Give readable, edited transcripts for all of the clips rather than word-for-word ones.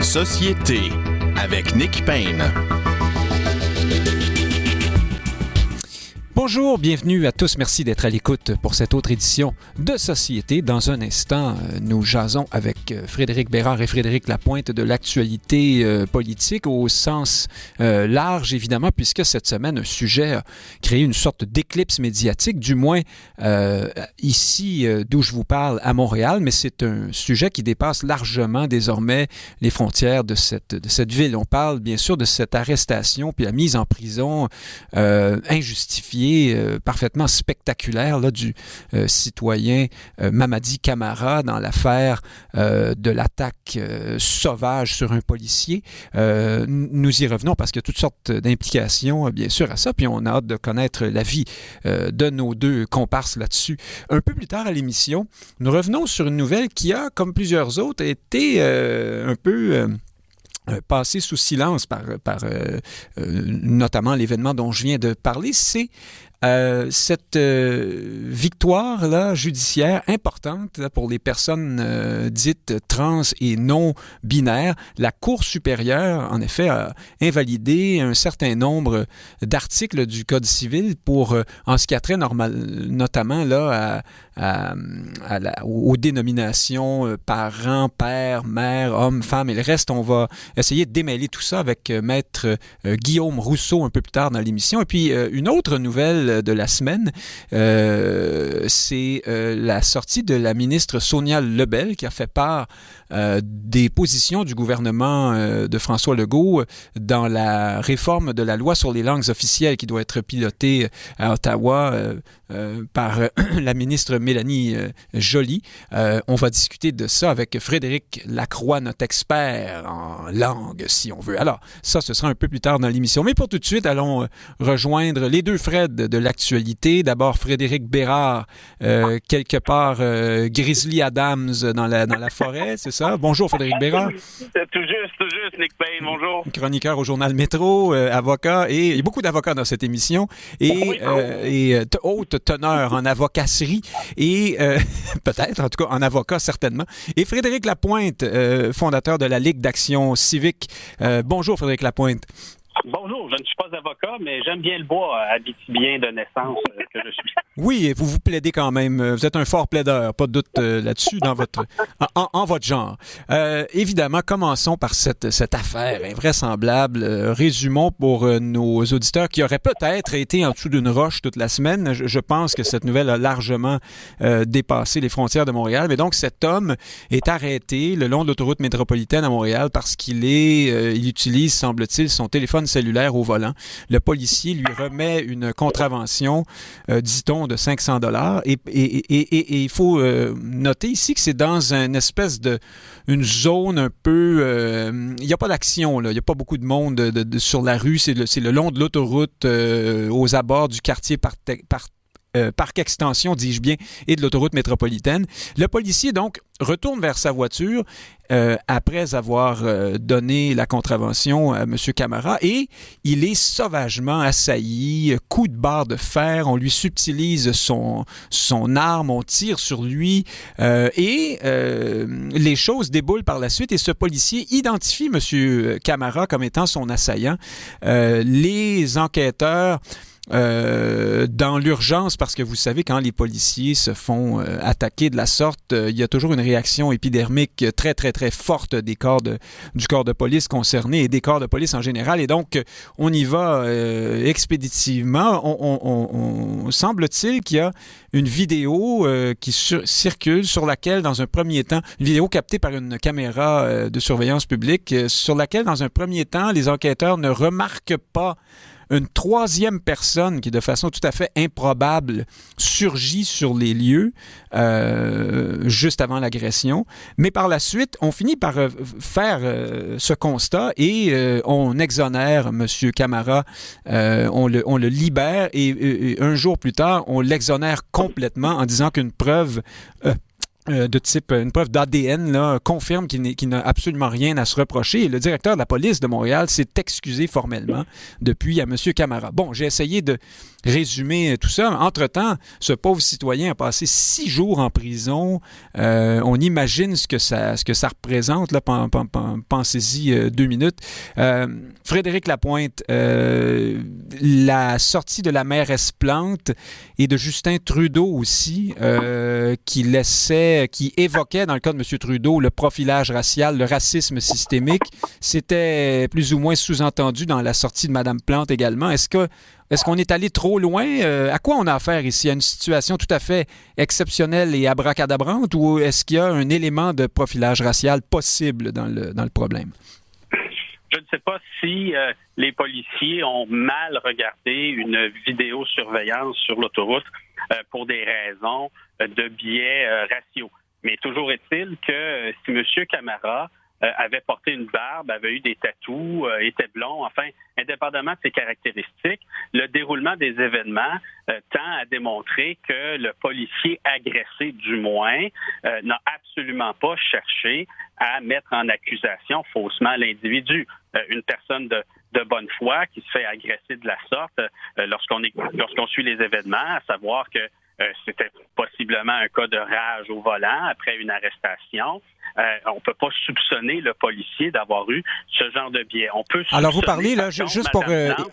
Société avec Nick Payne. Bonjour, bienvenue à tous. Merci d'être à l'écoute pour cette autre édition de Société. Dans un instant, nous jasons avec Frédéric Bérard et Frédéric Lapointe de l'actualité politique au sens large, évidemment, puisque cette semaine, un sujet a créé une sorte d'éclipse médiatique, du moins ici d'où je vous parle à Montréal, mais c'est un sujet qui dépasse largement désormais les frontières de cette ville. On parle bien sûr de cette arrestation puis la mise en prison injustifiée, parfaitement spectaculaire là, du citoyen Mamadi Camara dans l'affaire de l'attaque sauvage sur un policier. Nous y revenons parce qu'il y a toutes sortes d'implications, bien sûr, à ça, puis on a hâte de connaître l'avis de nos deux comparses là-dessus. Un peu plus tard à l'émission, nous revenons sur une nouvelle qui a, comme plusieurs autres, été un peu passé sous silence par notamment l'événement dont je viens de parler, c'est cette victoire-là judiciaire importante là, pour les personnes dites trans et non-binaires. La Cour supérieure, en effet, a invalidé un certain nombre d'articles du Code civil pour, en ce qui a trait notamment là, aux dénominations parents, père, mère, homme, femme et le reste. On va essayer de démêler tout ça avec Maître Guillaume Rousseau un peu plus tard dans l'émission. Et puis, une autre nouvelle de la semaine, c'est la sortie de la ministre Sonia Lebel qui a fait part des positions du gouvernement de François Legault dans la réforme de la loi sur les langues officielles qui doit être pilotée à Ottawa par la ministre Mélanie Joly. On va discuter de ça avec Frédéric Lacroix, notre expert en langue, si on veut. Alors, ça, ce sera un peu plus tard dans l'émission. Mais pour tout de suite, allons rejoindre les deux Fred de l'actualité. D'abord, Frédéric Bérard, quelque part Grizzly Adams dans la forêt, c'est ça? Bonjour, Frédéric Bérard. Tout juste, Nick Payne, bonjour. Chroniqueur au Journal Métro, avocat, et il y a beaucoup d'avocats dans cette émission, et haute teneur en avocasserie, et peut-être, en tout cas, en avocat, certainement. Et Frédéric Lapointe, fondateur de la Ligue d'action civique. Bonjour, Frédéric Lapointe. Bonjour, je ne suis pas avocat, mais j'aime bien le bois, abitibien de naissance que je suis. Oui, vous plaidez quand même. Vous êtes un fort plaideur, pas de doute là-dessus dans votre en votre genre. Évidemment, commençons par cette affaire invraisemblable. Résumons pour nos auditeurs qui auraient peut-être été en dessous d'une roche toute la semaine. Je pense que cette nouvelle a largement dépassé les frontières de Montréal. Mais donc, cet homme est arrêté le long de l'autoroute métropolitaine à Montréal parce qu'il utilise, semble-t-il, son téléphone cellulaire au volant. Le policier lui remet une contravention, dit-on, de $500. Et il faut noter ici que c'est dans une espèce une zone un peu... il n'y a pas d'action, là. Il n'y a pas beaucoup de monde sur la rue. C'est le long de l'autoroute, aux abords du quartier Parc Extension, dis-je bien, et de l'autoroute métropolitaine. Le policier, donc, retourne vers sa voiture après avoir donné la contravention à M. Camara et il est sauvagement assailli, coup de barre de fer, on lui subtilise son arme, on tire sur lui et les choses déboulent par la suite et ce policier identifie M. Camara comme étant son assaillant. Les enquêteurs dans l'urgence, parce que vous savez, quand les policiers se font attaquer de la sorte, il y a toujours une réaction épidermique très, très, très forte du corps de police concerné et des corps de police en général. Et donc, on y va expéditivement. On semble-t-il qu'il y a une vidéo qui circule sur laquelle, dans un premier temps, une vidéo captée par une caméra de surveillance publique, sur laquelle, dans un premier temps, les enquêteurs ne remarquent pas une troisième personne qui, de façon tout à fait improbable, surgit sur les lieux juste avant l'agression. Mais par la suite, on finit par faire ce constat et on exonère M. Camara, on le libère et un jour plus tard, on l'exonère complètement en disant qu'une preuve de type, une preuve d'ADN, là, confirme qu'il n'a absolument rien à se reprocher. Et le directeur de la police de Montréal s'est excusé formellement depuis à M. Camara. Bon, j'ai essayé de résumer tout ça. Entre-temps, ce pauvre citoyen a passé 6 jours en prison. On imagine ce que ça représente. Là, pensez-y 2 minutes. Frédéric Lapointe, la sortie de la mairesse Plante et de Justin Trudeau aussi, qui évoquait, dans le cas de M. Trudeau, le profilage racial, le racisme systémique. C'était plus ou moins sous-entendu dans la sortie de Mme Plante également. Est-ce qu'on est allé trop loin? À quoi on a affaire ici? À une situation tout à fait exceptionnelle et abracadabrante, ou est-ce qu'il y a un élément de profilage racial possible dans le problème? Je ne sais pas si les policiers ont mal regardé une vidéosurveillance sur l'autoroute pour des raisons de biais raciaux. Mais toujours est-il que si M. Camara avait porté une barbe, avait eu des tatous, était blond, enfin, indépendamment de ses caractéristiques, le déroulement des événements tend à démontrer que le policier agressé, du moins, n'a absolument pas cherché à mettre en accusation faussement l'individu. Une personne de bonne foi qui se fait agresser de la sorte lorsqu'on suit les événements, à savoir que c'était possiblement un cas de rage au volant après une arrestation. On ne peut pas soupçonner le policier d'avoir eu ce genre de biais. On peut Alors, vous parlez, là, juste pour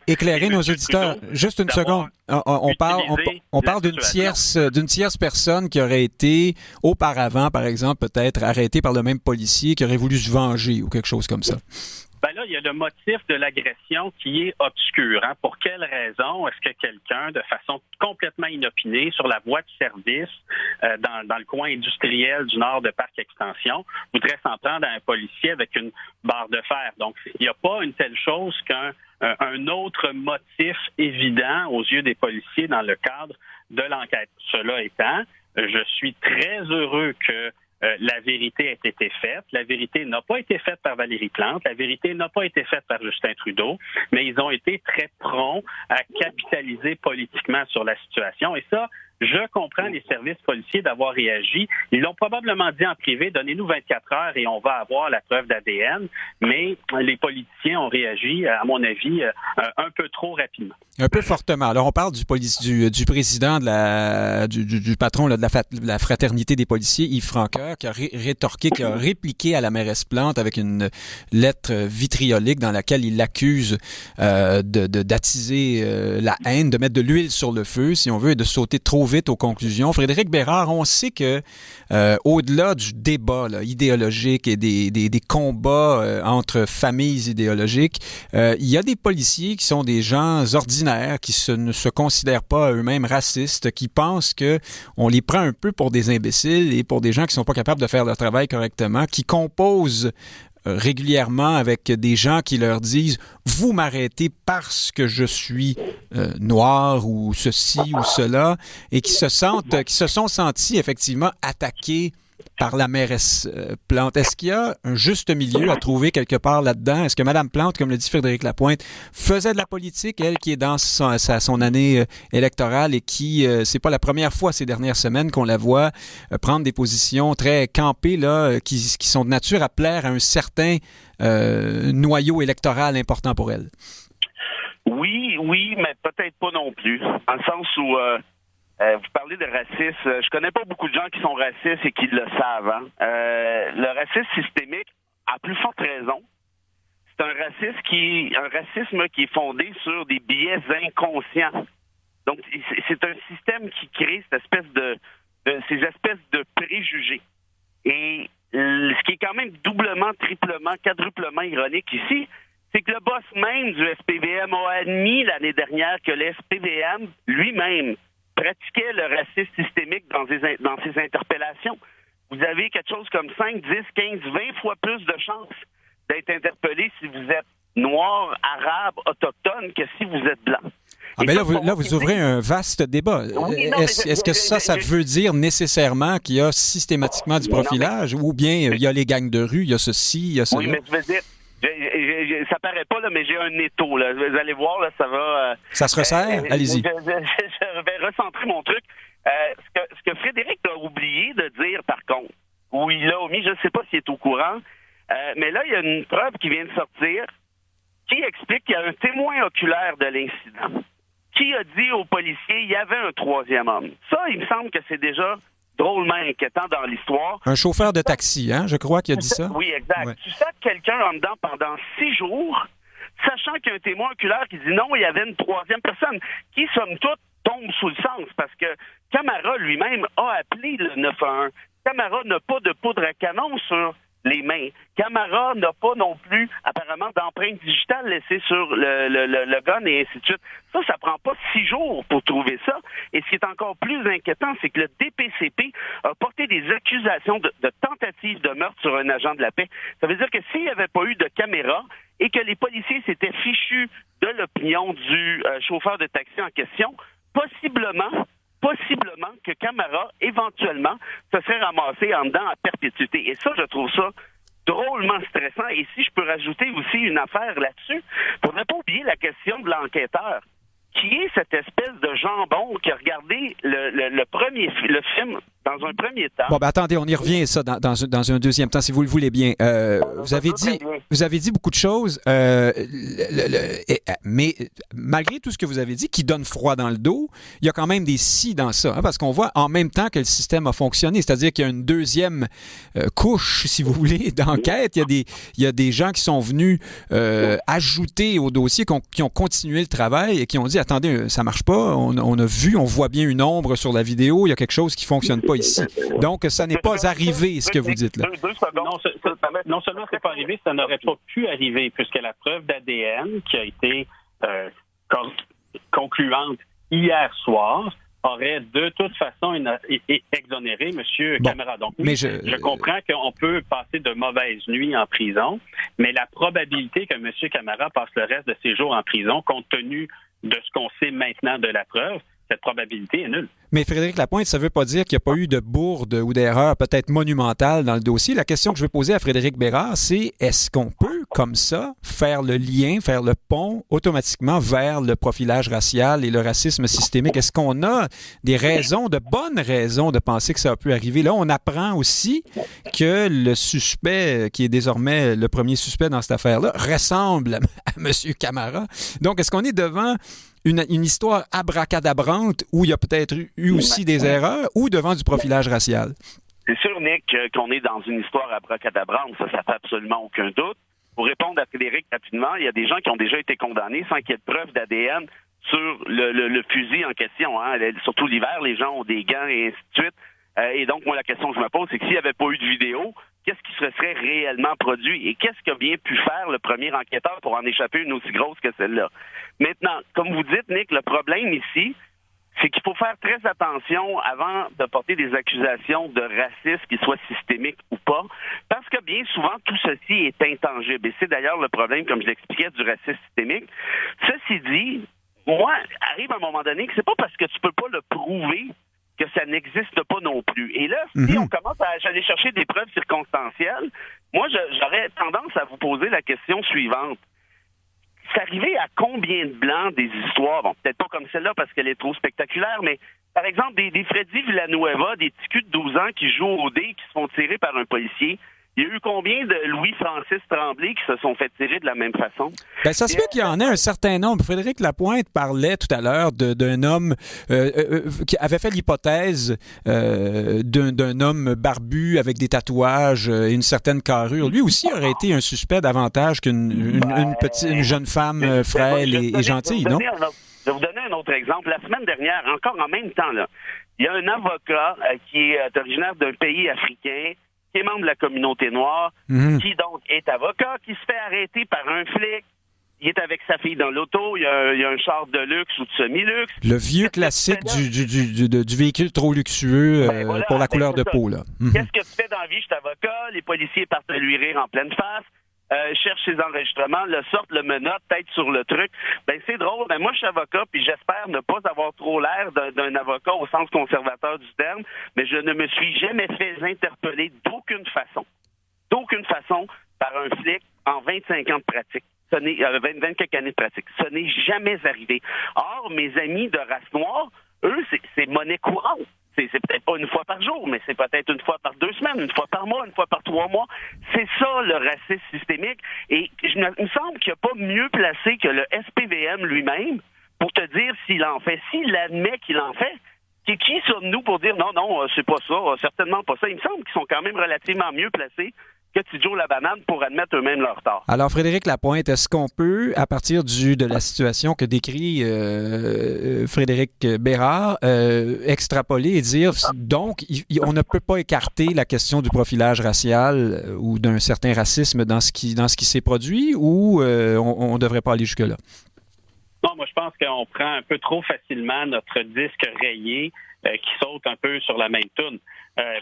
éclairer nos auditeurs, juste une seconde. On parle d'une tierce personne qui aurait été auparavant, par exemple, peut-être arrêtée par le même policier qui aurait voulu se venger ou quelque chose comme ça. Ben là, il y a le motif de l'agression qui est obscur. Pour quelle raison est-ce que quelqu'un, de façon complètement inopinée, sur la voie de service, dans le coin industriel du nord de Parc Extension, voudrait s'en prendre à un policier avec une barre de fer? Donc, il n'y a pas une telle chose qu'un autre motif évident aux yeux des policiers dans le cadre de l'enquête. Cela étant, je suis très heureux que la vérité a été faite. La vérité n'a pas été faite par Valérie Plante. La vérité n'a pas été faite par Justin Trudeau. Mais ils ont été très prompts à capitaliser politiquement sur la situation. Et ça, je comprends les services policiers d'avoir réagi. Ils l'ont probablement dit en privé, donnez-nous 24 heures et on va avoir la preuve d'ADN. Mais les politiciens ont réagi, à mon avis, un peu trop rapidement. Un peu fortement. Alors, on parle du président du patron là, de la fraternité des policiers, Yves Francoeur, qui a qui a répliqué à la mairesse Plante avec une lettre vitriolique dans laquelle il l'accuse d'attiser la haine, de mettre de l'huile sur le feu, si on veut, et de sauter trop vite aux conclusions. Frédéric Bérard, on sait que au-delà du débat là, idéologique et des combats entre familles idéologiques, il y a des policiers qui sont des gens ordinaires, qui ne se considèrent pas eux-mêmes racistes, qui pensent qu'on les prend un peu pour des imbéciles et pour des gens qui sont pas capables de faire leur travail correctement, qui composent régulièrement avec des gens qui leur disent « Vous m'arrêtez parce que je suis noir ou ceci ou cela » et qui se sont sentis effectivement attaqués par la mairesse Plante. Est-ce qu'il y a un juste milieu à trouver quelque part là-dedans? Est-ce que Mme Plante, comme le dit Frédéric Lapointe, faisait de la politique, elle qui est dans son année électorale et qui, c'est pas la première fois ces dernières semaines qu'on la voit prendre des positions très campées là, qui sont de nature à plaire à un certain noyau électoral important pour elle? Oui, mais peut-être pas non plus. Dans le sens où vous parlez de racisme. Je connais pas beaucoup de gens qui sont racistes et qui le savent. Le racisme systémique, à plus forte raison, c'est un racisme qui est fondé sur des biais inconscients. Donc, c'est un système qui crée ces espèces de préjugés. Et ce qui est quand même doublement, triplement, quadruplement ironique ici, c'est que le boss même du SPVM a admis l'année dernière que le SPVM lui-même pratiquait le racisme systémique dans ses interpellations. Vous avez quelque chose comme 5, 10, 15, 20 fois plus de chances d'être interpellé si vous êtes noir, arabe, autochtone que si vous êtes blanc. Ah ben là, vous ouvrez un vaste débat. Oui, est-ce que ça veut dire nécessairement qu'il y a systématiquement du profilage ou bien il y a les gangs de rue, il y a ceci, il y a cela? Oui, mais je veux dire, ça paraît pas, là, mais j'ai un étau. Là. Vous allez voir, là, ça va... ça se resserre? Allez-y. Je vais recentrer mon truc. Ce que Frédéric a oublié de dire, par contre, États-Unis. Je ne sais pas s'il est au courant. Mais là, il y a une preuve qui vient de sortir qui explique qu'il y a un témoin oculaire de l'incident qui a dit aux policiers qu'il y avait un troisième homme. Ça, il me semble que c'est déjà drôlement inquiétant dans l'histoire. Un chauffeur de taxi, hein? Je crois qu'il a dit ça. Oui, exact. Ouais. Tu sais que quelqu'un en dedans pendant 6 jours, sachant qu'il y a un témoin oculaire qui dit non, il y avait une troisième personne, qui, somme toute, tombe sous le sens, parce que Camara lui-même a appelé le 911. Camara n'a pas de poudre à canon sur les mains. Camara n'a pas non plus, apparemment, d'empreinte digitale laissée sur le gun et ainsi de suite. Ça prend pas 6 jours pour trouver ça. Et ce qui est encore plus inquiétant, c'est que le DPCP a porté des accusations de tentative de meurtre sur un agent de la paix. Ça veut dire que s'il n'y avait pas eu de caméra et que les policiers s'étaient fichus de l'opinion du chauffeur de taxi en question, possiblement que Camara, éventuellement, se serait ramassé en dedans à perpétuité. Et ça, je trouve ça drôlement stressant. Et si je peux rajouter aussi une affaire là-dessus, il ne faudrait pas oublier la question de l'enquêteur, qui est cette espèce de jambon qui a regardé le film dans un premier temps. Bon, ben attendez, on y revient ça dans un deuxième temps, si vous le voulez bien. Vous avez dit beaucoup de choses, mais malgré tout ce que vous avez dit, qui donne froid dans le dos, il y a quand même des si dans ça, hein, parce qu'on voit en même temps que le système a fonctionné, c'est-à-dire qu'il y a une deuxième couche, si vous voulez, d'enquête. Il y a des gens qui sont venus ajouter au dossier, qui ont continué le travail et qui ont dit, attendez, ça marche pas, on voit bien une ombre sur la vidéo, il y a quelque chose qui fonctionne pas ici. Donc, ça n'est pas arrivé, ce que vous dites là. Non seulement c'est pas arrivé, ça n'aurait pas pu arriver, puisque la preuve d'ADN qui a été concluante hier soir aurait de toute façon exonéré M. Camara. Donc, oui, je comprends qu'on peut passer de mauvaises nuits en prison, mais la probabilité que M. Camara passe le reste de ses jours en prison, compte tenu de ce qu'on sait maintenant de la preuve, cette probabilité est nulle. Mais Frédéric Lapointe, ça ne veut pas dire qu'il n'y a pas eu de bourde ou d'erreur peut-être monumentale dans le dossier. La question que je veux poser à Frédéric Bérard, c'est est-ce qu'on peut, comme ça, faire le lien, faire le pont automatiquement vers le profilage racial et le racisme systémique? Est-ce qu'on a des raisons, de bonnes raisons de penser que ça a pu arriver? Là, on apprend aussi que le suspect, qui est désormais le premier suspect dans cette affaire-là, ressemble à M. Camara. Donc, est-ce qu'on est devant une histoire abracadabrante où il y a peut-être eu aussi des erreurs ou devant du profilage racial? C'est sûr, Nick, qu'on est dans une histoire abracadabrante. Ça fait absolument aucun doute. Pour répondre à Frédéric rapidement, il y a des gens qui ont déjà été condamnés sans qu'il y ait de preuve d'ADN sur le fusil en question. Hein. Surtout l'hiver, les gens ont des gants et ainsi de suite. Et donc, moi, la question que je me pose, c'est que s'il n'y avait pas eu de vidéo, qu'est-ce qui se serait réellement produit et qu'est-ce qu'a bien pu faire le premier enquêteur pour en échapper une aussi grosse que celle-là? Maintenant, comme vous dites, Nick, le problème ici, c'est qu'il faut faire très attention avant de porter des accusations de racisme, qu'ils soient systémiques ou pas, parce que bien souvent, tout ceci est intangible. Et c'est d'ailleurs le problème, comme je l'expliquais, du racisme systémique. Ceci dit, moi, arrive un moment donné que c'est pas parce que tu peux pas le prouver que ça n'existe pas non plus. Et là, si on commence à aller chercher des preuves circonstancielles, moi, j'aurais tendance à vous poser la question suivante. C'est arrivé à combien de blancs des histoires, bon, peut-être pas comme celle-là parce qu'elle est trop spectaculaire, mais par exemple, des Freddy Villanueva, des petits culs de 12 ans qui jouent au dé, qui se font tirer par un policier. Il y a eu combien de Louis-Francis Tremblay qui se sont fait tirer de la même façon? Ben, ça se peut qu'il y en ait un certain nombre. Frédéric Lapointe parlait tout à l'heure d'un homme qui avait fait l'hypothèse d'un homme barbu avec des tatouages et une certaine carrure. Lui aussi aurait été un suspect davantage qu'une jeune femme frêle et gentille, non? Je vais vous donner un autre exemple. La semaine dernière, encore en même temps, là, il y a un avocat qui est originaire d'un pays africain, qui est membre de la communauté noire, qui donc est avocat, qui se fait arrêter par un flic. Il est avec sa fille dans l'auto, il y a un char de luxe ou de semi-luxe. Le vieux classique du véhicule trop luxueux pour la couleur de peau, là. Qu'est-ce que tu fais dans la vie? Je suis avocat, les policiers partent à lui rire en pleine face. Cherche ses enregistrements, le sortent, le menottent, tête sur le truc. Ben c'est drôle. Ben moi je suis avocat, puis j'espère ne pas avoir trop l'air d'un avocat au sens conservateur du terme, mais je ne me suis jamais fait interpeller d'aucune façon par un flic en 25 ans de pratique. 24 années de pratique. Ce n'est jamais arrivé. Or, mes amis de race noire, eux, c'est monnaie courante. c'est peut-être pas une fois par jour, mais c'est peut-être une fois par 2 semaines, une fois par mois, une fois par 3 mois. C'est ça, le racisme systémique. Et il me semble qu'il n'y a pas mieux placé que le SPVM lui-même pour te dire s'il en fait. S'il admet qu'il en fait, qui sommes-nous pour dire non, c'est pas ça, certainement pas ça. Il me semble qu'ils sont quand même relativement mieux placés que Tidjo Labanane pour admettre eux-mêmes leur tort. Alors, Frédéric Lapointe, est-ce qu'on peut, à partir de la situation que décrit Frédéric Bérard, extrapoler et dire, donc, on ne peut pas écarter la question du profilage racial ou d'un certain racisme dans ce qui s'est produit, ou on ne devrait pas aller jusque-là? Non, moi, je pense qu'on prend un peu trop facilement notre disque rayé qui saute un peu sur la même toune.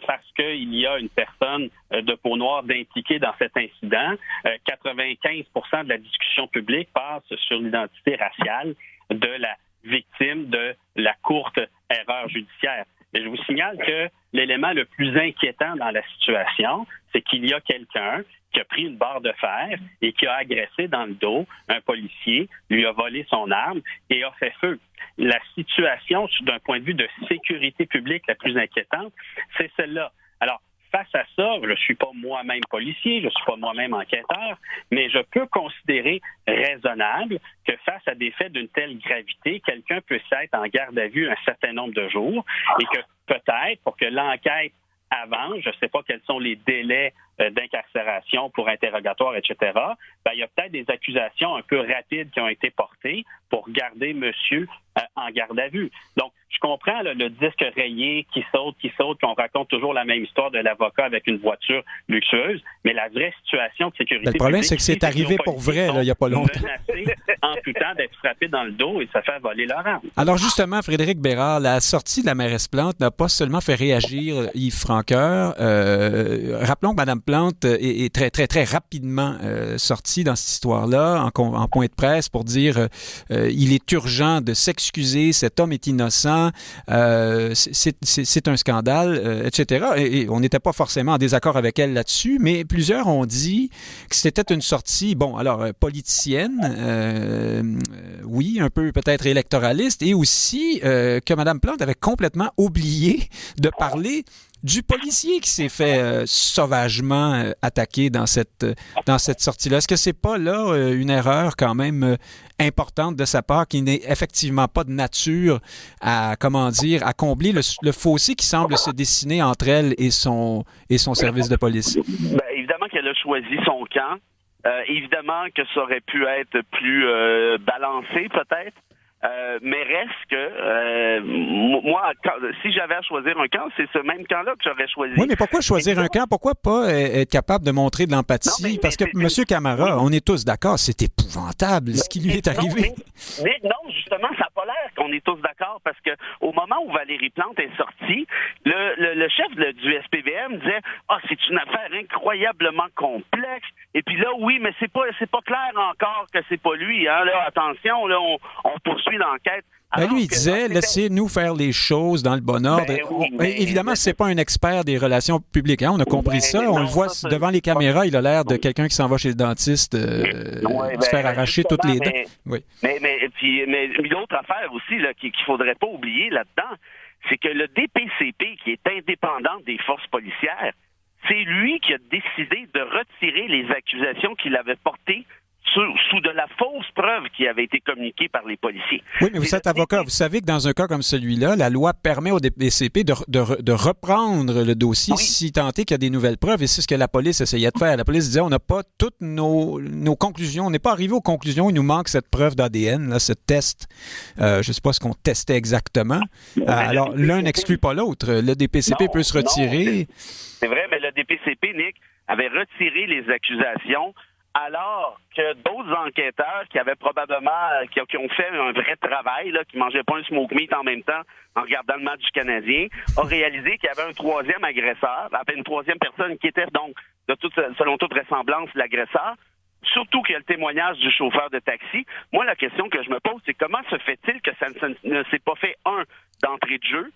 Parce qu'il y a une personne de peau noire d'impliquée dans cet incident. 95% de la discussion publique passe sur l'identité raciale de la victime de la courte erreur judiciaire. Et je vous signale que l'élément le plus inquiétant dans la situation, c'est qu'il y a quelqu'un qui a pris une barre de fer et qui a agressé dans le dos un policier, lui a volé son arme et a fait feu. La situation, d'un point de vue de sécurité publique la plus inquiétante, c'est celle-là. Alors, face à ça, je ne suis pas moi-même policier, je ne suis pas moi-même enquêteur, mais je peux considérer raisonnable que face à des faits d'une telle gravité, quelqu'un puisse être en garde à vue un certain nombre de jours et que peut-être, pour que l'enquête avance, je ne sais pas quels sont les délais d'incarcération pour interrogatoire, etc., il y a peut-être des accusations un peu rapides qui ont été portées pour garder monsieur en garde à vue. Donc, je comprends le disque rayé qui saute, qu'on raconte toujours la même histoire de l'avocat avec une voiture luxueuse, mais la vraie situation de sécurité le problème, publique, c'est que c'est arrivé pour vrai, il n'y a pas longtemps. Menacés en tout temps d'être frappés dans le dos et de se faire voler leur arme. Alors justement, Frédéric Bérard, la sortie de la mairesse Plante n'a pas seulement fait réagir Yves Francoeur. Rappelons que Mme Plante est très, très, très rapidement sortie dans cette histoire-là, en point de presse, pour dire il est urgent de s'excuser, cet homme est innocent, c'est un scandale, etc. Et on n'était pas forcément en désaccord avec elle là-dessus, mais plusieurs ont dit que c'était une sortie, politicienne, oui, un peu peut-être électoraliste, et aussi que Mme Plante avait complètement oublié de parler du policier qui s'est fait sauvagement attaquer dans cette sortie-là. Est-ce que c'est pas là une erreur quand même importante de sa part qui n'est effectivement pas de nature à combler le fossé qui semble se dessiner entre elle et son service de police? Évidemment qu'elle a choisi son camp. Évidemment que ça aurait pu être plus balancé peut-être. Mais reste que moi, si j'avais à choisir un camp, c'est ce même camp-là que j'aurais choisi. Oui, mais pourquoi choisir un camp? Pourquoi pas être capable de montrer de l'empathie? Parce que M. Camara, on est tous d'accord, c'est épouvantable ce qui lui est arrivé. Mais non, justement, ça n'a pas l'air qu'on est tous d'accord parce que au moment où Valérie Plante est sortie, le chef du SPVM disait « c'est une affaire incroyablement complexe. » Et puis là, oui, mais c'est pas clair encore que c'est pas lui. Hein. Là, attention, là, on poursuit l'enquête. Lui, il disait, laissez-nous faire les choses dans le bon ordre. Évidemment, c'est pas un expert des relations publiques. Hein? On a compris ça. On le voit devant les caméras. Il a l'air de quelqu'un qui s'en va chez le dentiste se faire arracher toutes les dents. Mais l'autre affaire aussi là, qu'il faudrait pas oublier là-dedans, c'est que le DPCP, qui est indépendant des forces policières, c'est lui qui a décidé de retirer les accusations qu'il avait portées sous de la fausse preuve qui avait été communiquée par les policiers. Oui, mais vous êtes avocat. Vous savez que dans un cas comme celui-là, la loi permet au DPCP de reprendre le dossier si tant est qu'il y a des nouvelles preuves. Et c'est ce que la police essayait de faire. La police disait, on n'a pas toutes nos conclusions. On n'est pas arrivé aux conclusions. Il nous manque cette preuve d'ADN, là, ce test. Je ne sais pas ce qu'on testait exactement. Alors, l'un n'exclut pas l'autre. Le DPCP peut se retirer. C'est vrai, mais le DPCP, Nick, avait retiré les accusations alors que d'autres enquêteurs qui avaient probablement qui ont fait un vrai travail, là, qui mangeaient pas un smoke meat en même temps en regardant le match du Canadien, ont réalisé qu'il y avait un troisième agresseur, une troisième personne qui était donc, selon toute vraisemblance, l'agresseur. Surtout qu'il y a le témoignage du chauffeur de taxi. Moi, la question que je me pose, c'est comment se fait-il que ça ne s'est pas fait, d'entrée de jeu?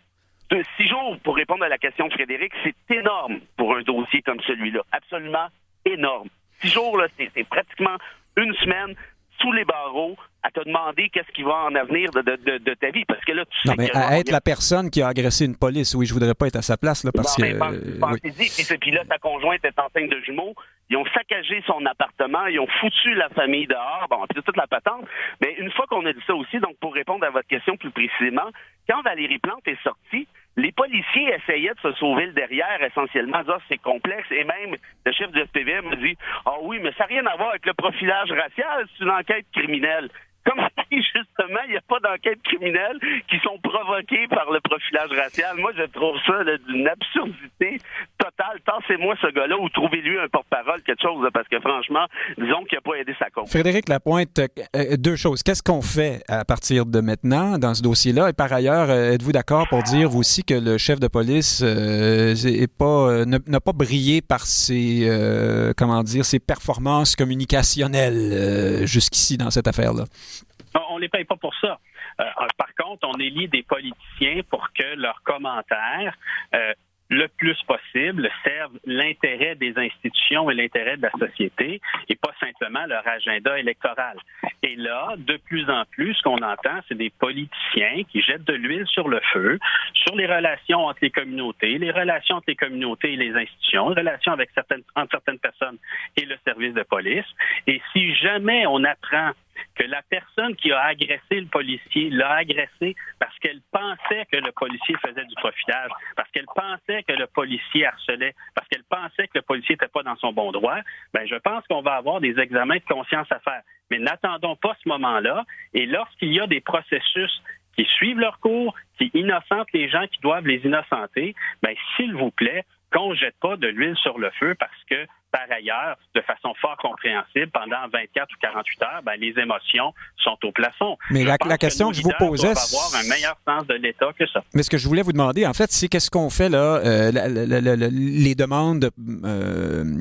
6 jours pour répondre à la question de Frédéric, c'est énorme pour un dossier comme celui-là. Absolument énorme. 6 jours, là, c'est pratiquement une semaine sous les barreaux à te demander qu'est-ce qui va en avenir de ta vie. Parce que là, tu Non, sais mais que... à être la personne qui a agressé une police, oui, je voudrais pas être à sa place, là, parce non, que... pensez-y, puis là, ta conjointe est enceinte de jumeaux, ils ont saccagé son appartement, ils ont foutu la famille dehors, bon, puis toute la patente. Mais une fois qu'on a dit ça aussi, donc pour répondre à votre question plus précisément, quand Valérie Plante est sortie, les policiers essayaient de se sauver le derrière, essentiellement, disant c'est complexe, et même le chef du SPVM me dit « Ah oui, mais ça n'a rien à voir avec le profilage racial, c'est une enquête criminelle. » Comme si, justement, il n'y a pas d'enquête criminelle qui sont provoquées par le profilage racial. Moi, je trouve ça là, d'une absurdité totale. Tassez-moi ce gars-là ou trouvez-lui un porte-parole, quelque chose, là, parce que franchement, disons qu'il n'a pas aidé sa cause. Frédéric Lapointe, deux choses. Qu'est-ce qu'on fait à partir de maintenant dans ce dossier-là? Et par ailleurs, êtes-vous d'accord pour dire vous aussi que le chef de police n'a pas brillé par ses performances communicationnelles jusqu'ici dans cette affaire-là? On ne les paye pas pour ça. Par contre, on élit des politiciens pour que leurs commentaires, le plus possible, servent l'intérêt des institutions et l'intérêt de la société et pas simplement leur agenda électoral. Et là, de plus en plus, ce qu'on entend, c'est des politiciens qui jettent de l'huile sur le feu, sur les relations entre les communautés et les institutions, les relations entre certaines personnes et le service de police. Et si jamais on apprend que la personne qui a agressé le policier l'a agressé parce qu'elle pensait que le policier faisait du profilage, parce qu'elle pensait que le policier harcelait, parce qu'elle pensait que le policier n'était pas dans son bon droit, ben je pense qu'on va avoir des examens de conscience à faire. Mais n'attendons pas ce moment-là. Et lorsqu'il y a des processus qui suivent leur cours, qui innocentent les gens qui doivent les innocenter, ben s'il vous plaît, qu'on ne jette pas de l'huile sur le feu parce que, par ailleurs, de façon fort compréhensible, pendant 24 ou 48 heures, ben, les émotions sont au plafond. Mais la question que je vous posais... avoir un meilleur sens de l'État que ça. Mais ce que je voulais vous demander, en fait, c'est qu'est-ce qu'on fait là, les demandes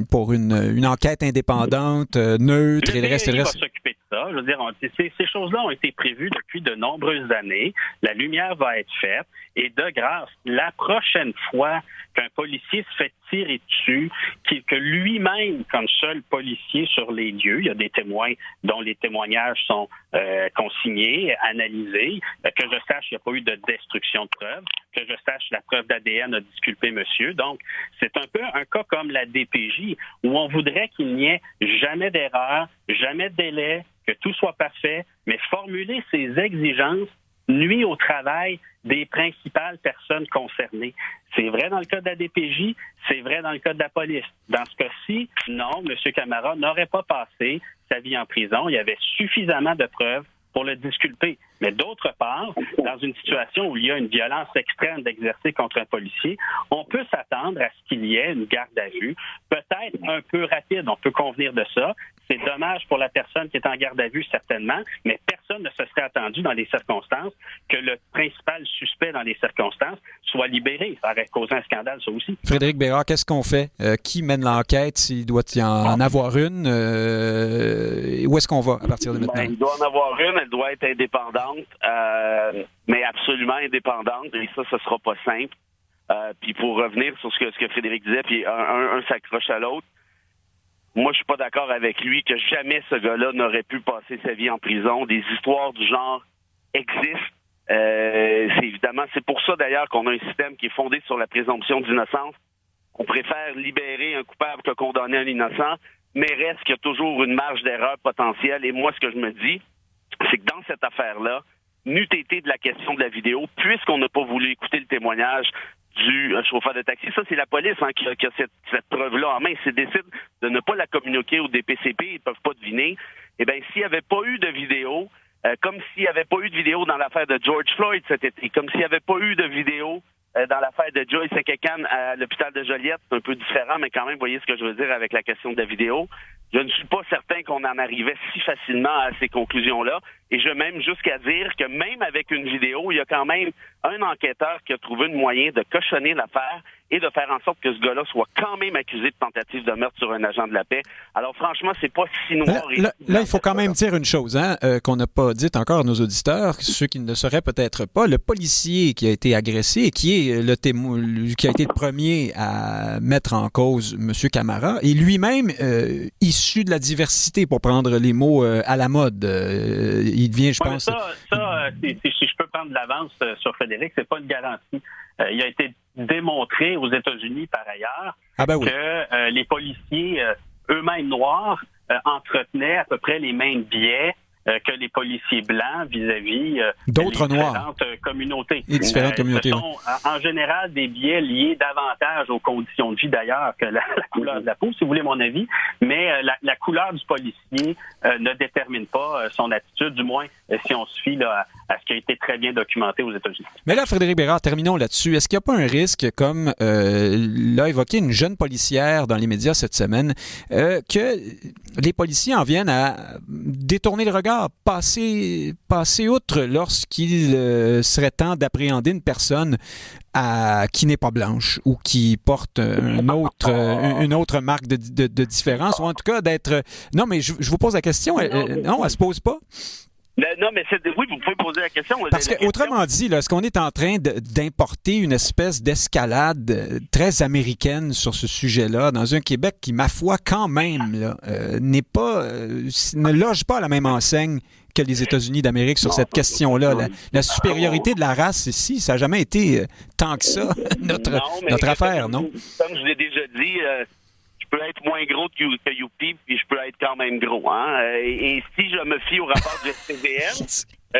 pour une enquête indépendante, neutre, et le reste... va s'occuper de ça. Je veux dire, ces choses-là ont été prévues depuis de nombreuses années. La lumière va être faite. Et de grâce, la prochaine fois qu'un policier se fait tirer dessus, que lui-même, comme seul policier sur les lieux, il y a des témoins dont les témoignages sont consignés, analysés, que je sache, il n'y a pas eu de destruction de preuves, que je sache, la preuve d'ADN a disculpé monsieur. Donc, c'est un peu un cas comme la DPJ, où on voudrait qu'il n'y ait jamais d'erreur, jamais de délai, que tout soit parfait, mais formuler ces exigences nuit au travail des principales personnes concernées. C'est vrai dans le cas de la DPJ, c'est vrai dans le cas de la police. Dans ce cas-ci, non, M. Camara n'aurait pas passé sa vie en prison. Il y avait suffisamment de preuves pour le disculper. Mais d'autre part, dans une situation où il y a une violence extrême d'exercer contre un policier, on peut s'attendre à ce qu'il y ait une garde à vue, peut-être un peu rapide, on peut convenir de ça. C'est dommage pour la personne qui est en garde à vue, certainement, mais personne ne se serait attendu dans les circonstances que le principal suspect dans les circonstances soit libéré. Ça aurait causé un scandale, ça aussi. Frédéric Bérard, qu'est-ce qu'on fait? Qui mène l'enquête? S'il doit y en avoir une? Où est-ce qu'on va à partir de maintenant? Il doit en avoir une, elle doit être indépendante, mais absolument indépendante, et ça sera pas simple. Puis pour revenir sur ce que Frédéric disait, puis un s'accroche à l'autre, moi, je suis pas d'accord avec lui que jamais ce gars-là n'aurait pu passer sa vie en prison. Des histoires du genre existent. C'est pour ça, d'ailleurs, qu'on a un système qui est fondé sur la présomption d'innocence. On préfère libérer un coupable que condamner un innocent, mais reste qu'il y a toujours une marge d'erreur potentielle. Et moi, ce que je me dis, c'est que dans cette affaire-là, n'eût été de la question de la vidéo, puisqu'on n'a pas voulu écouter le témoignage du chauffeur de taxi. Ça, c'est la police qui a cette preuve-là en main. S'ils décident de ne pas la communiquer au DPCP, ils ne peuvent pas deviner. Eh bien, s'il n'y avait pas eu de vidéo, comme s'il n'y avait pas eu de vidéo dans l'affaire de George Floyd cet été, comme s'il n'y avait pas eu de vidéo dans l'affaire de Joyce Ekekan à l'hôpital de Joliette, c'est un peu différent, mais quand même, vous voyez ce que je veux dire avec la question de la vidéo. Je ne suis pas certain qu'on en arrivait si facilement à ces conclusions-là. Et je vais même jusqu'à dire que même avec une vidéo, il y a quand même un enquêteur qui a trouvé un moyen de cochonner l'affaire et de faire en sorte que ce gars-là soit quand même accusé de tentative de meurtre sur un agent de la paix. Alors franchement, c'est pas si noir. Là, il faut quand même dire une chose qu'on n'a pas dite encore à nos auditeurs, ceux qui ne le sauraient peut-être pas. Le policier qui a été agressé et qui est le témoin, qui a été le premier à mettre en cause M. Camara, est lui-même issu de la diversité, pour prendre les mots à la mode. Il devient, je pense... Si je peux prendre de l'avance sur Frédéric, c'est pas une garantie. Il a été démontré aux États-Unis, par ailleurs, que les policiers eux-mêmes noirs entretenaient à peu près les mêmes biais que les policiers blancs vis-à-vis d'autres les noirs. différentes communautés. Et différentes communautés. Ce sont en général des biais liés davantage aux conditions de vie d'ailleurs que la couleur de la peau, si vous voulez mon avis, mais la couleur du policier ne détermine pas son attitude, du moins si on se fie là, à ce qui a été très bien documenté aux États-Unis. Mais là, Frédéric Bérard, terminons là-dessus. Est-ce qu'il n'y a pas un risque, comme l'a évoqué une jeune policière dans les médias cette semaine, que les policiers en viennent à détourner le regard, passer outre lorsqu'il serait temps d'appréhender une personne qui n'est pas blanche ou qui porte une autre marque de différence, ou en tout cas d'être... Non, mais je vous pose la question. Non, elle se pose pas. Non, mais oui, vous pouvez poser la question. Parce que, autrement dit, là, est-ce qu'on est en train d'importer une espèce d'escalade très américaine sur ce sujet-là, dans un Québec qui, ma foi, quand même, là, ne loge pas à la même enseigne que les États-Unis d'Amérique sur cette question-là. La supériorité de la race ici, ça n'a jamais été tant que ça notre affaire, non? Comme je l'ai déjà dit... je peux être moins gros que Youpi, puis je peux être quand même gros. Hein? Et si je me fie au rapport du SPVM,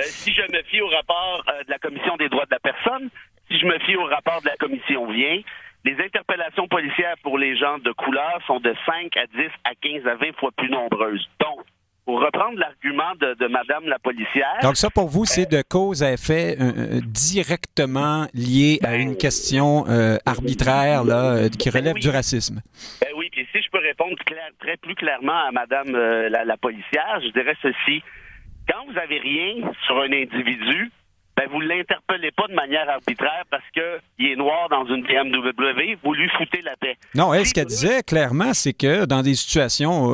si je me fie au rapport de la Commission des droits de la personne, si je me fie au rapport de la Commission Vient, les interpellations policières pour les gens de couleur sont de 5 à 10 à 15 à 20 fois plus nombreuses. Donc, pour reprendre l'argument de Madame la policière... Donc ça, pour vous, c'est de cause à effet directement lié à une question arbitraire là, qui relève du racisme. Oui, puis si je peux répondre très plus clairement à Madame la policière, je dirais ceci. Quand vous avez rien sur un individu, vous ne l'interpellez pas de manière arbitraire parce qu'il est noir dans une BMW, vous lui foutez la paix. Non, elle, ce qu'elle disait clairement, c'est que dans des situations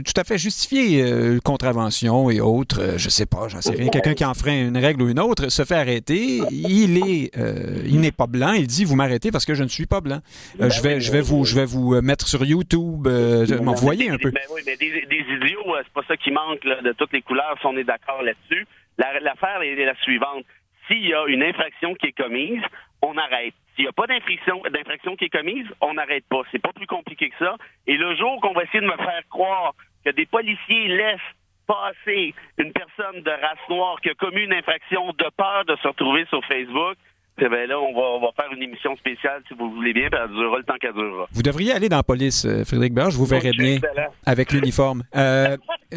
tout à fait justifiées, contraventions et autres, je sais pas, j'en sais rien, quelqu'un qui enfreint une règle ou une autre se fait arrêter, il n'est pas blanc, il dit, vous m'arrêtez parce que je ne suis pas blanc. Je vais vous mettre sur YouTube, vous voyez un peu. Oui, mais des idiots, c'est pas ça qui manque là, de toutes les couleurs, si on est d'accord là-dessus. L'affaire est la suivante. S'il y a une infraction qui est commise, on arrête. S'il n'y a pas d'infraction qui est commise, on n'arrête pas. C'est pas plus compliqué que ça. Et le jour qu'on va essayer de me faire croire que des policiers laissent passer une personne de race noire qui a commis une infraction de peur de se retrouver sur Facebook, là, on va faire une émission spéciale, si vous voulez bien, puis elle durera le temps qu'elle durera. Vous devriez aller dans la police, Frédéric Bérard, je vous verrai bien avec l'uniforme.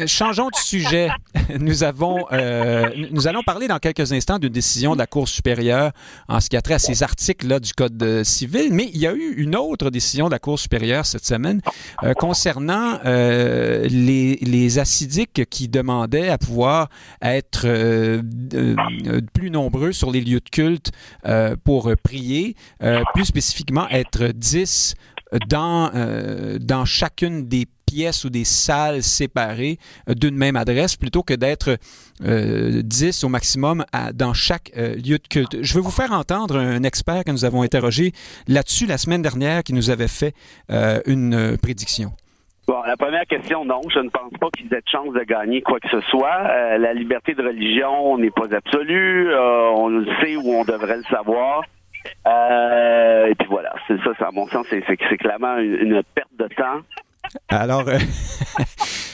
Changeons de sujet. Nous allons parler dans quelques instants d'une décision de la Cour supérieure en ce qui a trait à ces articles-là du Code civil, mais il y a eu une autre décision de la Cour supérieure cette semaine concernant les acidiques qui demandaient à pouvoir être plus nombreux sur les lieux de culte pour prier, plus spécifiquement être 10 dans chacune des pièces ou des salles séparées d'une même adresse plutôt que d'être 10 au maximum dans chaque lieu de culte. Je vais vous faire entendre un expert que nous avons interrogé là-dessus la semaine dernière qui nous avait fait une prédiction. Bon, la première question, non, je ne pense pas qu'ils aient de chance de gagner quoi que ce soit. La liberté de religion n'est pas absolue. On le sait ou on devrait le savoir. Et puis voilà, c'est ça, à mon sens, c'est clairement une perte de temps. Alors,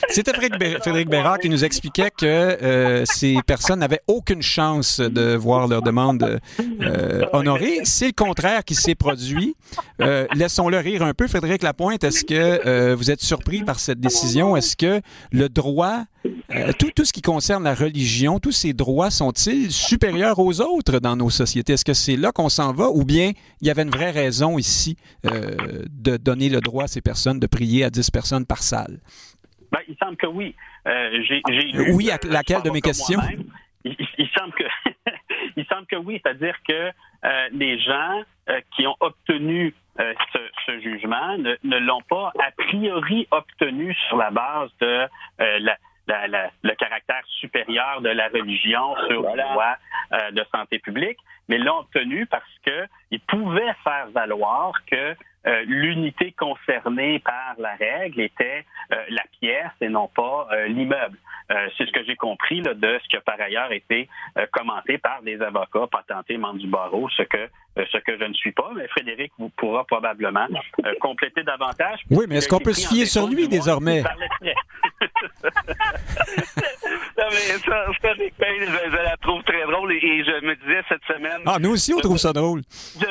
c'était Frédéric Bérard qui nous expliquait que ces personnes n'avaient aucune chance de voir leur demande honorée. C'est le contraire qui s'est produit. Laissons-le rire un peu. Frédéric Lapointe, est-ce que vous êtes surpris par cette décision? Est-ce que le droit, tout ce qui concerne la religion, tous ces droits sont-ils supérieurs aux autres dans nos sociétés? Est-ce que c'est là qu'on s'en va ou bien il y avait une vraie raison ici de donner le droit à ces personnes de prier à 10 personnes par salle? Il semble que oui. Oui, à laquelle de mes questions? Il semble que il semble que oui, c'est-à-dire que les gens qui ont obtenu ce jugement ne l'ont pas a priori obtenu sur la base de le caractère supérieur de la religion sur les lois de santé publique, mais l'ont obtenu parce qu'ils pouvaient faire valoir que l'unité concernée par la règle était la pièce et non pas l'immeuble. C'est ce que j'ai compris là, de ce qui a par ailleurs été commenté par des avocats patentés membres du barreau, ce que je ne suis pas, mais Frédéric vous pourra probablement compléter davantage. Oui, mais est-ce qu'on peut se fier sur lui désormais? Non, mais ça, je la trouve très drôle et je me disais cette semaine... Ah, nous aussi, on trouve ça drôle.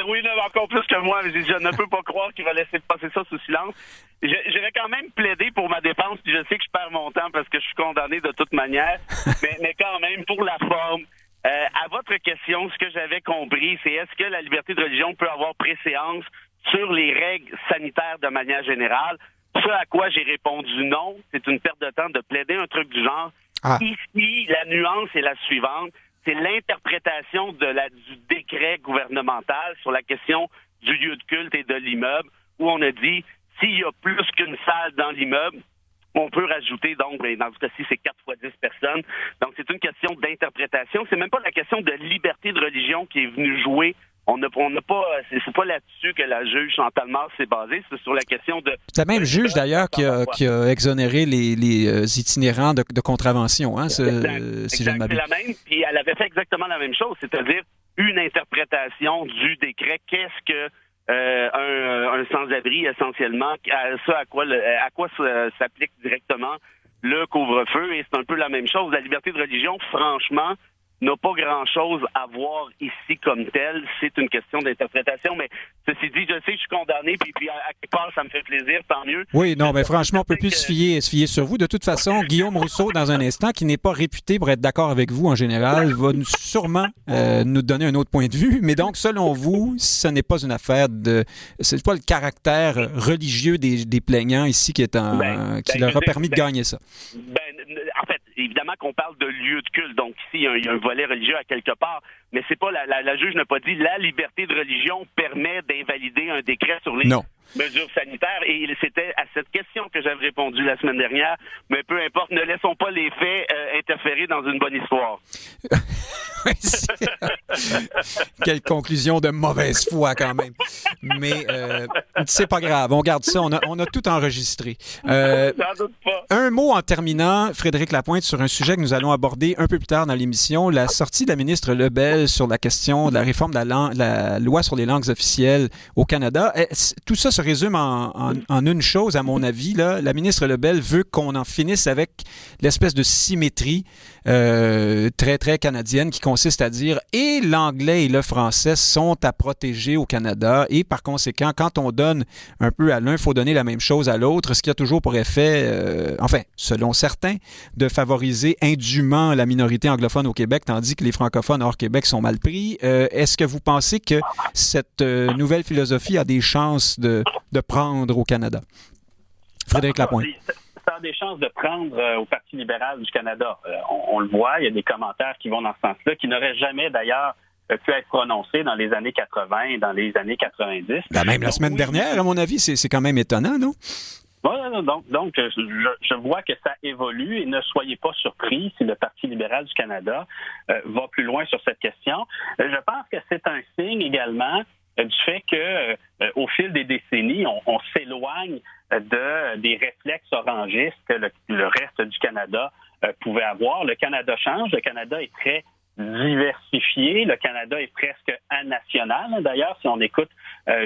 Oui, encore plus que moi, mais je ne peux pas croire qu'il va laisser passer ça sous silence. Je vais quand même plaider pour ma défense, puis je sais que je perds mon temps parce que je suis condamné de toute manière, mais quand même, pour la forme, à votre question, ce que j'avais compris, c'est est-ce que la liberté de religion peut avoir préséance sur les règles sanitaires de manière générale? Ce à quoi j'ai répondu non, c'est une perte de temps de plaider un truc du genre. Ah. Ici, la nuance est la suivante, c'est l'interprétation du décret gouvernemental sur la question du lieu de culte et de l'immeuble, où on a dit, s'il y a plus qu'une salle dans l'immeuble, on peut rajouter, donc, dans ce cas-ci, c'est 4 fois 10 personnes. Donc, c'est une question d'interprétation. C'est même pas la question de liberté de religion qui est venue jouer. On n'a pas, c'est pas là-dessus que la juge Chantal Masse s'est basée, c'est sur la question de... C'est la même juge, d'ailleurs, qui a exonéré les itinérants de contravention, hein, si je ne m'abuse. C'est la même, puis elle avait fait exactement la même chose, c'est-à-dire une interprétation du décret. Qu'est-ce que un sans-abri, essentiellement, à quoi s'applique directement le couvre-feu, et c'est un peu la même chose. La liberté de religion, franchement, n'a pas grand-chose à voir ici comme tel. C'est une question d'interprétation, mais ceci dit, je sais que je suis condamné, puis à quelque part, ça me fait plaisir, tant mieux. Oui, non, mais franchement, on peut plus se fier sur vous. De toute façon, Guillaume Rousseau, dans un instant, qui n'est pas réputé pour être d'accord avec vous en général, va sûrement nous donner un autre point de vue. Mais donc, selon vous, ce n'est pas une affaire c'est pas le caractère religieux des plaignants ici qui leur a permis de gagner ça. En fait, évidemment qu'on parle de lieu de culte, donc ici, il y a un volet religieux à quelque part, mais c'est pas la juge n'a pas dit la liberté de religion permet d'invalider un décret sur les mesures sanitaires, et c'était à cette question que j'avais répondu la semaine dernière, mais peu importe, ne laissons pas les faits interférer dans une bonne histoire. Quelle conclusion de mauvaise foi quand même. Mais c'est pas grave, on garde ça, on a tout enregistré. Un mot en terminant, Frédéric Lapointe, sur un sujet que nous allons aborder un peu plus tard dans l'émission, la sortie de la ministre Lebel sur la question de la réforme de la loi sur les langues officielles au Canada. Tout ça se résume en une chose, à mon avis. Là. La ministre Lebel veut qu'on en finisse avec l'espèce de symétrie très, très canadienne qui consiste à dire et l'anglais et le français sont à protéger au Canada, et par conséquent, quand on donne un peu à l'un, il faut donner la même chose à l'autre, ce qui a toujours pour effet, selon certains, de favoriser indûment la minorité anglophone au Québec, tandis que les francophones hors Québec sont mal pris. Est-ce que vous pensez que cette nouvelle philosophie a des chances de prendre au Canada? Frédéric Lapointe. Ça a des chances de prendre au Parti libéral du Canada. On le voit, il y a des commentaires qui vont dans ce sens-là, qui n'auraient jamais d'ailleurs pu être prononcés dans les années 80 et dans les années 90. Même la semaine dernière, à mon avis, c'est quand même étonnant, non? Donc, je vois que ça évolue, et ne soyez pas surpris si le Parti libéral du Canada va plus loin sur cette question. Je pense que c'est un signe également du fait que au fil des décennies, on s'éloigne des réflexes orangistes que le reste du Canada pouvait avoir. Le Canada change, le Canada est très diversifié, le Canada est presque anational, d'ailleurs, si on écoute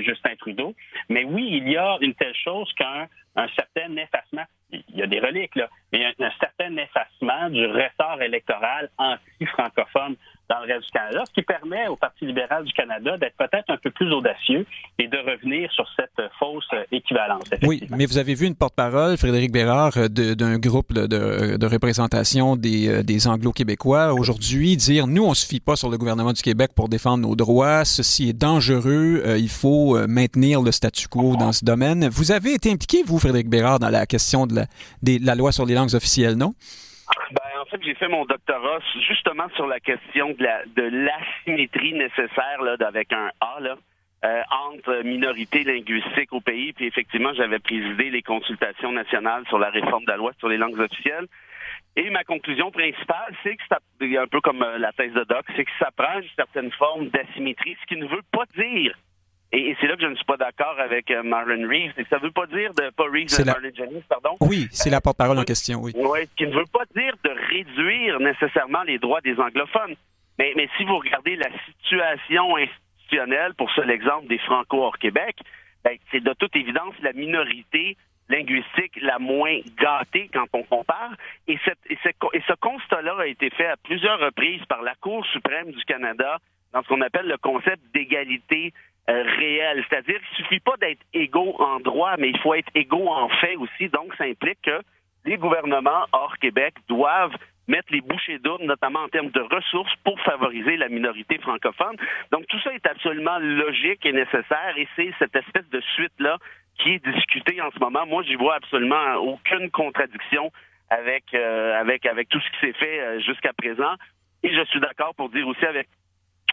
Justin Trudeau. Mais oui, il y a une telle chose qu'un certain effacement, il y a des reliques, là, mais il y a un certain effacement du ressort électoral anti-francophone dans le reste du Canada, ce qui permet au Parti libéral du Canada d'être peut-être un peu plus audacieux et de revenir sur cette fausse équivalence. Oui, mais vous avez vu une porte-parole, Frédéric Bérard, d'un groupe de représentation des Anglo-Québécois aujourd'hui dire « Nous, on ne se fie pas sur le gouvernement du Québec pour défendre nos droits. Ceci est dangereux. Il faut maintenir le statu quo dans ce domaine. » Vous avez été impliqué, vous, Frédéric Bérard, dans la question de la loi sur les langues officielles, non? En que j'ai fait mon doctorat justement sur la question de l'asymétrie nécessaire là, avec un A là, entre minorités linguistiques au pays. Puis effectivement, j'avais présidé les consultations nationales sur la réforme de la loi sur les langues officielles. Et ma conclusion principale, c'est que c'est un peu comme la thèse de Doc, c'est que ça prend une certaine forme d'asymétrie, ce qui ne veut pas dire, et c'est là que je ne suis pas d'accord avec Marlon Reeves, c'est que ça ne veut pas dire Marlon Jennings, pardon. Oui, c'est la porte-parole en question, oui. Oui, ce qui ne veut pas dire de réduire nécessairement les droits des anglophones. Mais si vous regardez la situation institutionnelle, pour ça l'exemple des Franco hors Québec, ben, c'est de toute évidence la minorité linguistique la moins gâtée quand on compare. Et ce constat-là a été fait à plusieurs reprises par la Cour suprême du Canada dans ce qu'on appelle le concept d'égalité réelle. C'est-à-dire qu'il ne suffit pas d'être égaux en droit, mais il faut être égaux en fait aussi. Donc, ça implique que les gouvernements hors Québec doivent mettre les bouchées doubles, notamment en termes de ressources, pour favoriser la minorité francophone. Donc, tout ça est absolument logique et nécessaire, et c'est cette espèce de suite-là qui est discutée en ce moment. Moi, j'y vois absolument aucune contradiction avec tout ce qui s'est fait jusqu'à présent. Et je suis d'accord pour dire aussi avec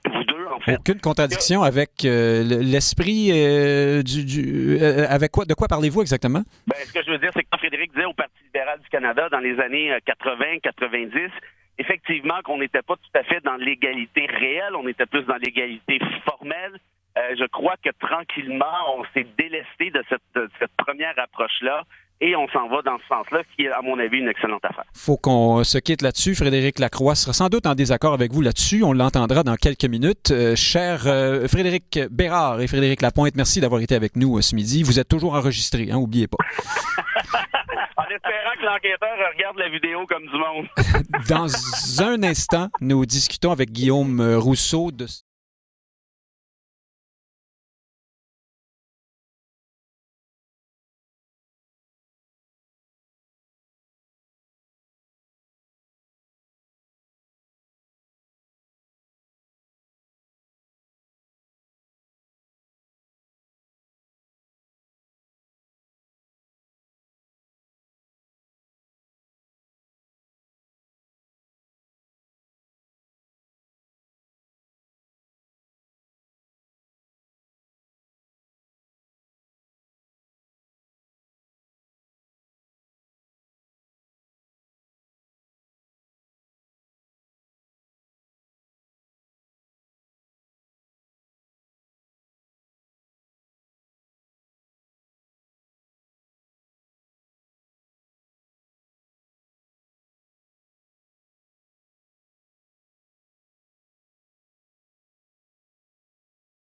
vous deux, en fait. Aucune contradiction avec l'esprit avec quoi? De quoi parlez-vous exactement? Ben, ce que je veux dire, c'est que quand Frédéric disait au Parti libéral du Canada dans les années 80-90, effectivement qu'on n'était pas tout à fait dans l'égalité réelle, on était plus dans l'égalité formelle. Je crois que tranquillement, on s'est délesté de cette première approche-là et on s'en va dans ce sens-là, ce qui est, à mon avis, une excellente affaire. Faut qu'on se quitte là-dessus. Frédéric Lacroix sera sans doute en désaccord avec vous là-dessus. On l'entendra dans quelques minutes. Cher Frédéric Bérard et Frédéric Lapointe, merci d'avoir été avec nous ce midi. Vous êtes toujours enregistrés, hein, n'oubliez pas. En espérant que l'enquêteur regarde la vidéo comme du monde. Dans un instant, nous discutons avec Guillaume Rousseau de